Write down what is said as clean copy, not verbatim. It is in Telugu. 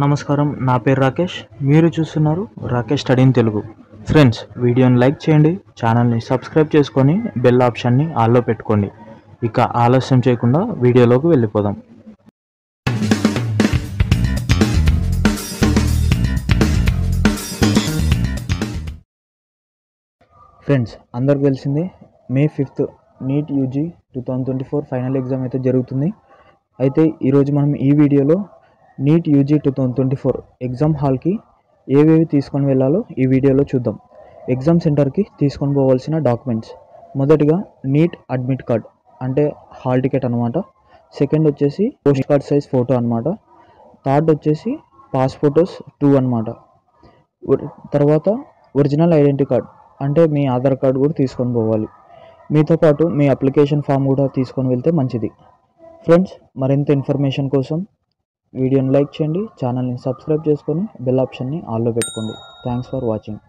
నమస్కారం, నా పేరు రాకేష్. మీరు చూస్తున్నారు Rakesh study in Telugu. Friends, వీడియోని లైక్ చేయండి, ఛానల్ని సబ్స్క్రైబ్ చేసుకొని బెల్ ఆప్షన్ని ఆల్లో పెట్టుకోండి. ఇక ఆలస్యం చేయకుండా వీడియోలోకి వెళ్ళిపోదాం. ఫ్రెండ్స్, అందరికి తెలిసిందే, May 5th NEET UG 2024 final exam అయితే జరుగుతుంది. అయితే ఈరోజు మనం ఈ వీడియోలో నీట్ యూజీ 2024 ఎగ్జామ్ హాల్కి ఏవేవి తీసుకొని వెళ్ళాలో ఈ వీడియోలో చూద్దాం. ఎగ్జామ్ సెంటర్కి తీసుకొని పోవాల్సిన డాక్యుమెంట్స్: మొదటిగా నీట్ అడ్మిట్ కార్డ్ అంటే హాల్ టికెట్ అనమాట. సెకండ్ వచ్చేసి పోస్ట్ కార్డ్ సైజ్ ఫోటో అనమాట. థర్డ్ వచ్చేసి పాస్ ఫోటోస్ 2 అనమాట. తర్వాత ఒరిజినల్ ఐడెంటిటీ కార్డ్ అంటే మీ ఆధార్ కార్డు కూడా తీసుకొని పోవాలి. మీతో పాటు మీ అప్లికేషన్ ఫామ్ కూడా తీసుకొని వెళ్తే మంచిది. ఫ్రెండ్స్, మరింత ఇన్ఫర్మేషన్ కోసం వీడియోని లైక్ చేయండి, ఛానల్ని సబ్స్క్రైబ్ చేసుకొని బెల్ ఆప్షన్ని ఆల్లో పెట్టుకోండి. Thanks for watching.